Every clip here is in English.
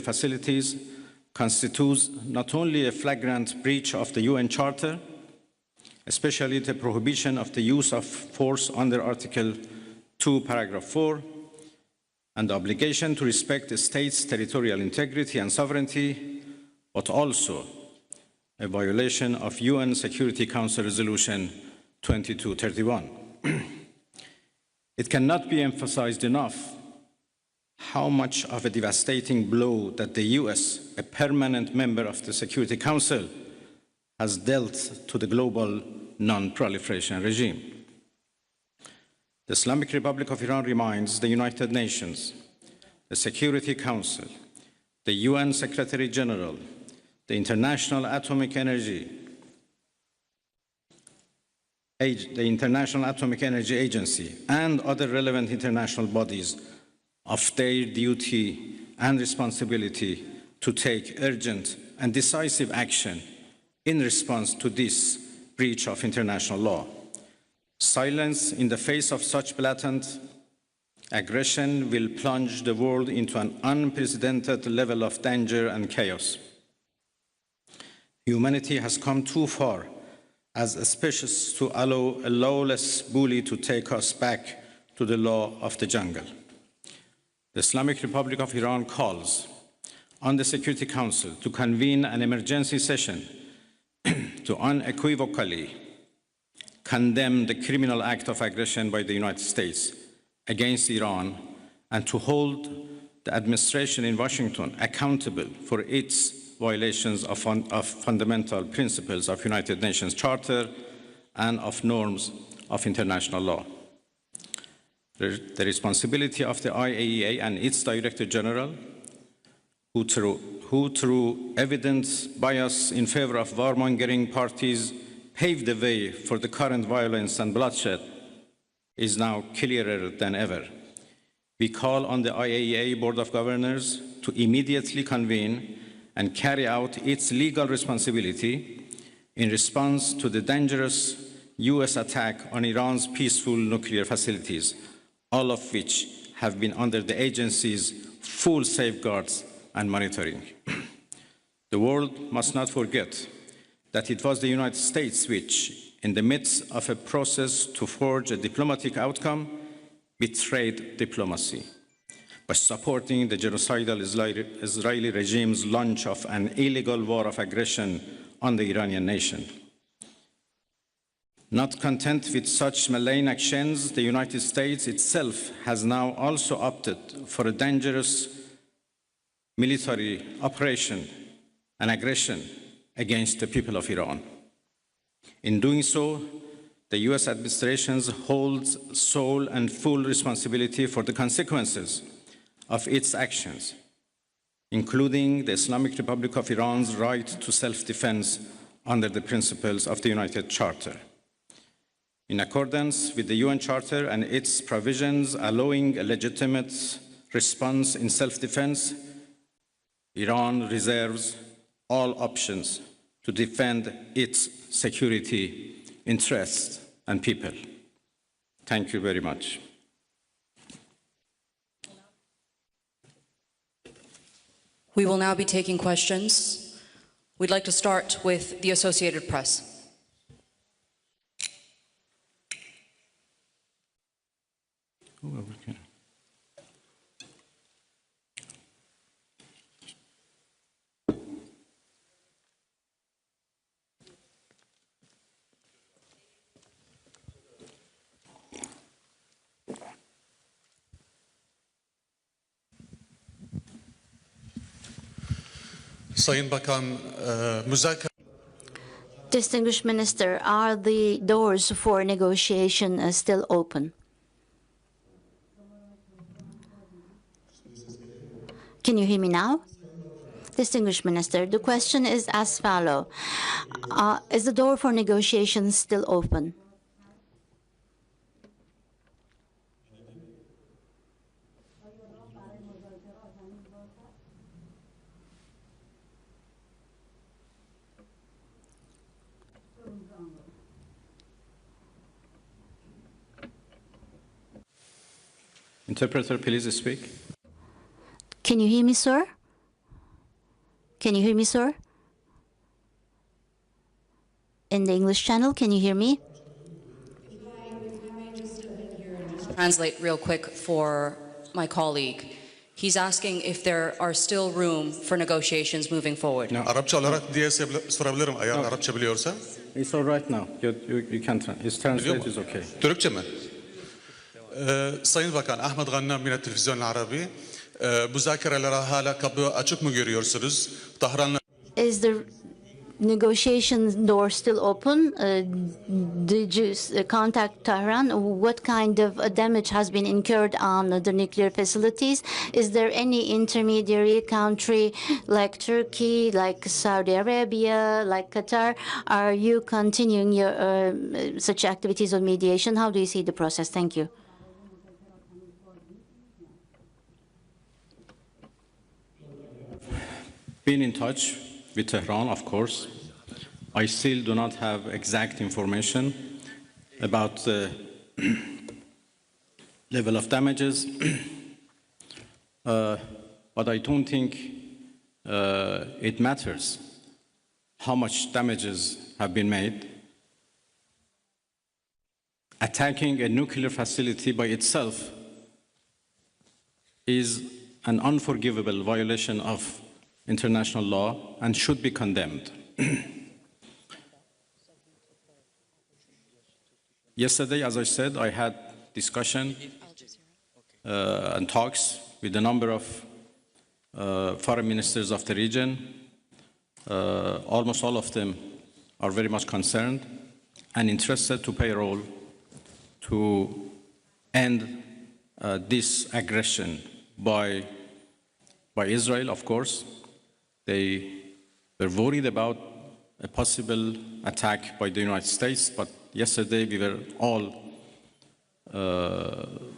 facilities constitutes not only a flagrant breach of the UN Charter, especially the prohibition of the use of force under Article 2, Paragraph 4, and the obligation to respect the state's territorial integrity and sovereignty, but also a violation of UN Security Council Resolution 2231. It cannot be emphasized enough how much of a devastating blow that the US, a permanent member of the Security Council, has dealt to the global non-proliferation regime. The Islamic Republic of Iran reminds the United Nations, the Security Council, the UN Secretary General, the International Atomic Energy Agency, and other relevant international bodies of their duty and responsibility to take urgent and decisive action in response to this breach of international law. Silence in the face of such blatant aggression will plunge the world into an unprecedented level of danger and chaos. Humanity has come too far as a species to allow a lawless bully to take us back to the law of the jungle. The Islamic Republic of Iran calls on the Security Council to convene an emergency session to unequivocally condemn the criminal act of aggression by the United States against Iran and to hold the administration in Washington accountable for its violations of fundamental principles of United Nations Charter and of norms of international law. The responsibility of the IAEA and its Director General, who through evident bias in favor of warmongering parties paved the way for the current violence and bloodshed, is now clearer than ever. We call on the IAEA Board of Governors to immediately convene and carry out its legal responsibility in response to the dangerous US attack on Iran's peaceful nuclear facilities, all of which have been under the agency's full safeguards and monitoring. The world must not forget that it was the United States which, in the midst of a process to forge a diplomatic outcome, betrayed diplomacy by supporting the genocidal Israeli regime's launch of an illegal war of aggression on the Iranian nation. Not content with such malign actions, the United States itself has now also opted for a dangerous military operation and aggression against the people of Iran. In doing so, the US administration holds sole and full responsibility for the consequences of its actions, including the Islamic Republic of Iran's right to self-defense under the principles of the United Charter. In accordance with the UN Charter and its provisions allowing a legitimate response in self-defense, Iran reserves all options to defend its security, interests, and people. Thank you very much. We will now be taking questions. We'd like to start with the Associated Press. Distinguished Minister, are the doors for negotiation still open? Can you hear me now? Distinguished Minister, the question is as follows. Is the door for negotiation still open? Interpreter, please speak. Can you hear me, sir? Can you hear me, sir? In the English channel, can you hear me? Translate real quick for my colleague. He's asking if there are still room for negotiations moving forward. No. Arapça olarak diye sorabilirim eğer Arapça biliyorsa. It's all right now. You can his translate is okay. Türkçe mi? Sayın Bakan Ahmet Gannam yine televizyon Arabi. Müzakerelere hala kapı açık mı görüyorsunuz? Tahran'la Is the negotiation door still open? Did you contact Tehran? What kind of damage has been incurred on the nuclear facilities? Is there any intermediary country like Turkey, like Saudi Arabia, like Qatar? Are you continuing your such activities of mediation? How do you see the process? Thank you. Been in touch with Tehran, of course. I still do not have exact information about the level of damages, but I don't think it matters how much damages have been made. Attacking a nuclear facility by itself is an unforgivable violation of international law and should be condemned. Yesterday, as I said, I had discussion and talks with a number of foreign ministers of the region. Almost all of them are very much concerned and interested to play a role to end this aggression by Israel, of course. They were worried about a possible attack by the United States, but yesterday we were all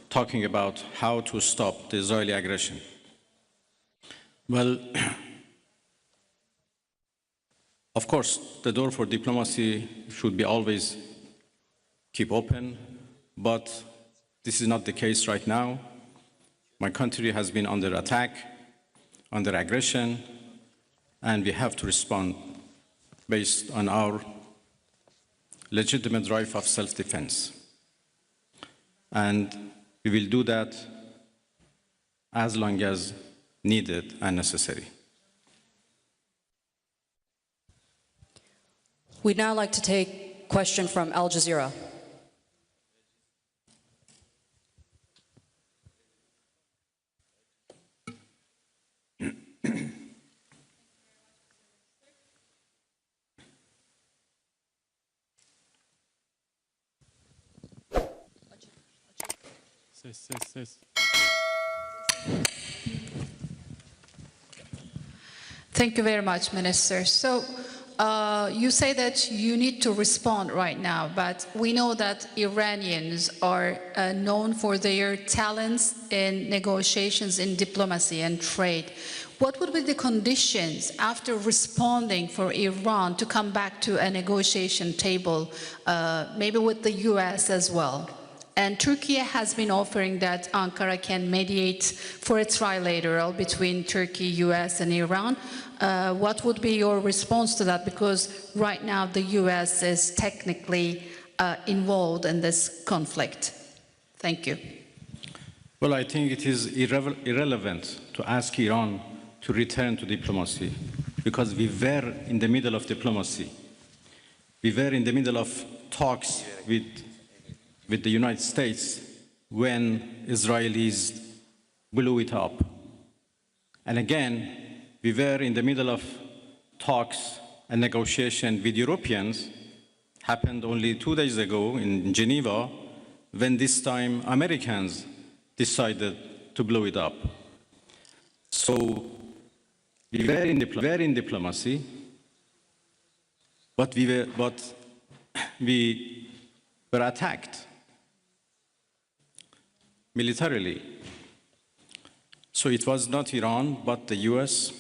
talking about how to stop the Israeli aggression. Well, of course, the door for diplomacy should be always keep open, but this is not the case right now. My country has been under attack, under aggression, and we have to respond based on our legitimate right of self-defense. And we will do that as long as needed and necessary. We'd now like to take a question from Al Jazeera. Thank you very much, Minister. So you say that you need to respond right now, but we know that Iranians are known for their talents in negotiations, in diplomacy and trade. What would be the conditions after responding for Iran to come back to a negotiation table, maybe with the US as well? And Turkey has been offering that Ankara can mediate for a trilateral between Turkey, US, and Iran. What would be your response to that? Because right now the US is technically involved in this conflict. Thank you. Well, I think it is irrelevant to ask Iran to return to diplomacy because we were in the middle of diplomacy. We were in the middle of talks with the United States when Israelis blew it up. And again, we were in the middle of talks and negotiation with Europeans, happened only 2 days ago in Geneva, when this time Americans decided to blow it up. So we were in diplomacy, but we were attacked militarily. So it was not Iran, but the US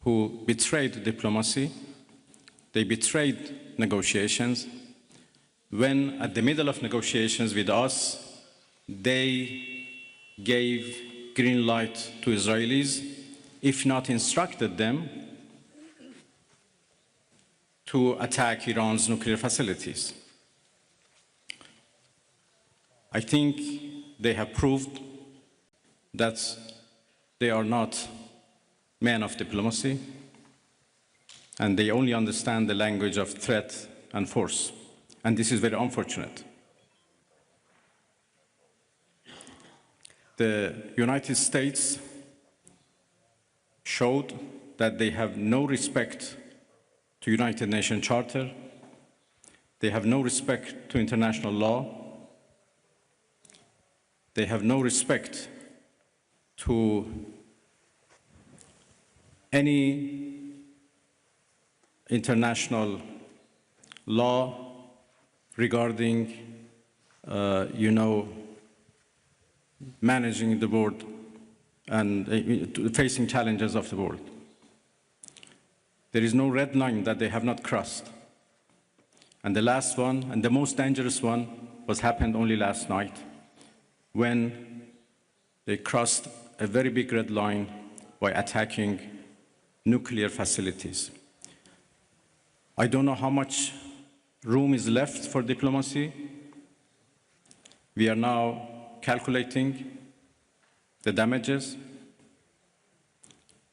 who betrayed diplomacy. They betrayed negotiations. When at the middle of negotiations with us, they gave green light to Israelis, if not instructed them, to attack Iran's nuclear facilities. I think they have proved that they are not men of diplomacy, and they only understand the language of threat and force. And this is very unfortunate. The United States showed that they have no respect to United Nations Charter, they have no respect to international law, they have no respect to any international law regarding, managing the world and facing challenges of the world. There is no red line that they have not crossed. And the last one, and the most dangerous one, happened only last night, when they crossed a very big red line by attacking nuclear facilities. I don't know how much room is left for diplomacy. We are now calculating the damages.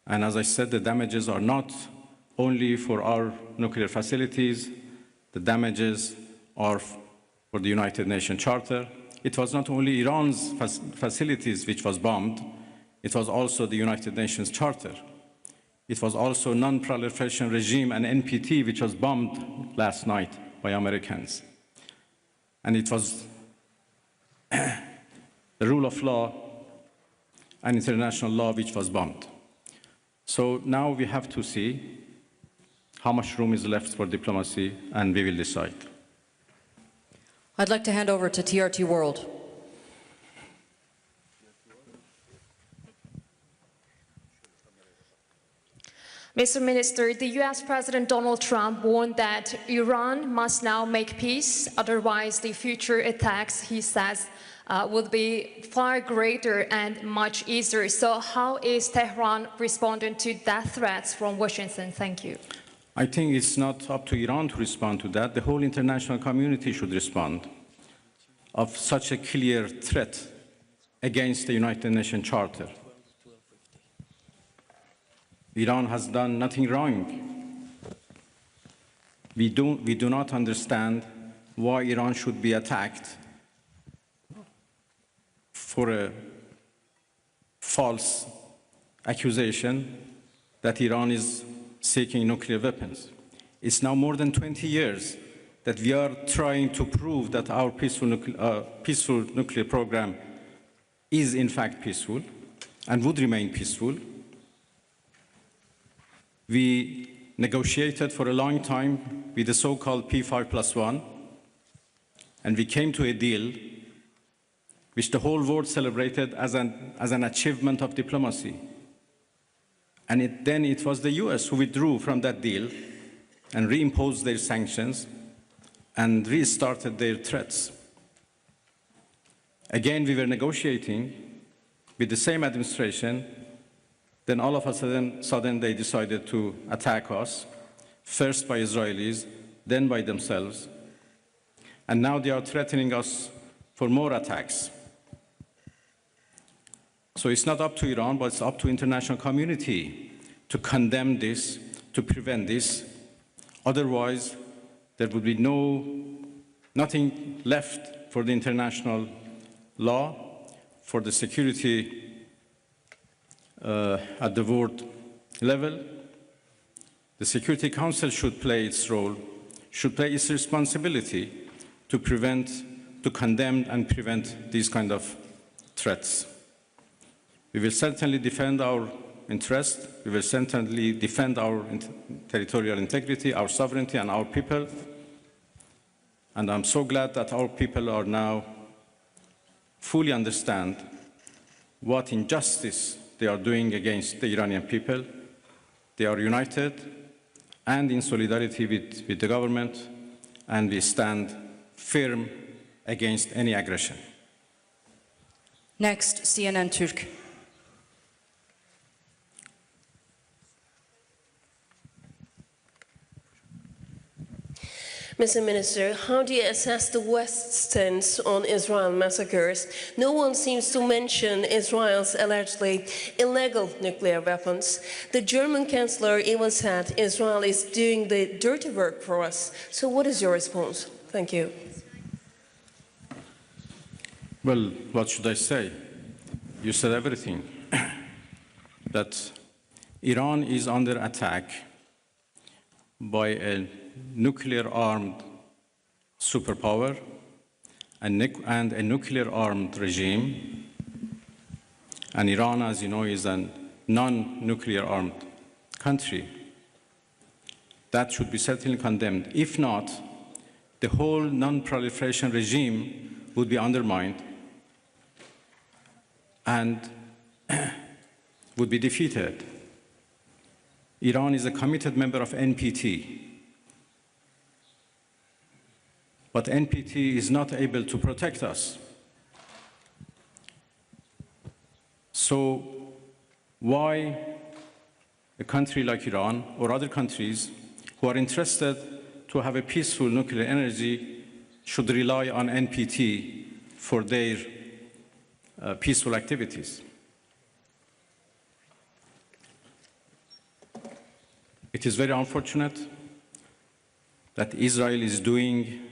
And as I said, the damages are not only for our nuclear facilities, the damages are for the United Nations Charter. It was not only Iran's facilities which was bombed, it was also the United Nations Charter. It was also non-proliferation regime and NPT, which was bombed last night by Americans. And it was the rule of law and international law which was bombed. So now we have to see how much room is left for diplomacy, and we will decide. I'd like to hand over to TRT World. Mr. Minister, the US President Donald Trump warned that Iran must now make peace, otherwise the future attacks, he says, would be far greater and much easier. So how is Tehran responding to death threats from Washington? Thank you. I think it's not up to Iran to respond to that. The whole international community should respond of such a clear threat against the United Nations Charter. Iran has done nothing wrong. We do not understand why Iran should be attacked for a false accusation that Iran is seeking nuclear weapons. It's now more than 20 years that we are trying to prove that our peaceful nuclear program is in fact peaceful and would remain peaceful. We negotiated for a long time with the so-called P5+1, and we came to a deal which the whole world celebrated as an achievement of diplomacy. And then it was the US who withdrew from that deal and reimposed their sanctions and restarted their threats. Again, we were negotiating with the same administration. Then all of a sudden they decided to attack us, first by Israelis, then by themselves. And now they are threatening us for more attacks. So it's not up to Iran, but it's up to the international community to condemn this, to prevent this. Otherwise, there would be nothing left for the international law, for the security at the world level. The Security Council should play its role, should play its responsibility to condemn and prevent these kind of threats. We will certainly defend our interest. We will certainly defend our territorial integrity, our sovereignty, and our people. And I'm so glad that our people are now fully understand what injustice they are doing against the Iranian people. They are united and in solidarity with the government, and we stand firm against any aggression. Next, CNN Turk. Mr. Minister, how do you assess the West's stance on Israel massacres? No one seems to mention Israel's allegedly illegal nuclear weapons. The German Chancellor even said Israel is doing the dirty work for us. So what is your response? Thank you. Well, what should I say? You said everything. That Iran is under attack by a nuclear-armed superpower and a nuclear-armed regime. And Iran, as you know, is a non-nuclear armed country. That should be certainly condemned. If not, the whole non-proliferation regime would be undermined and would be defeated. Iran is a committed member of NPT. But NPT is not able to protect us. So why a country like Iran or other countries who are interested to have a peaceful nuclear energy should rely on NPT for their peaceful activities? It is very unfortunate that Israel is doing,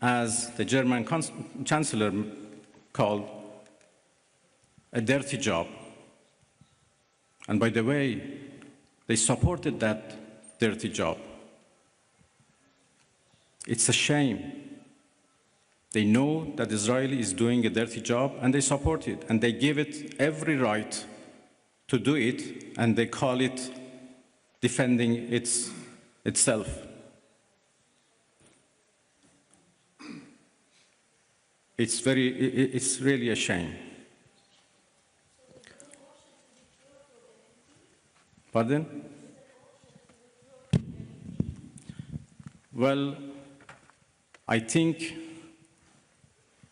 as the German Chancellor called, a dirty job. And by the way, they supported that dirty job. It's a shame. They know that Israel is doing a dirty job and they support it, and they give it every right to do it, and they call it defending itself. It's really a shame. Pardon? Well, I think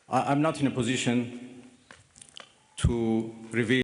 I'm not in a position to reveal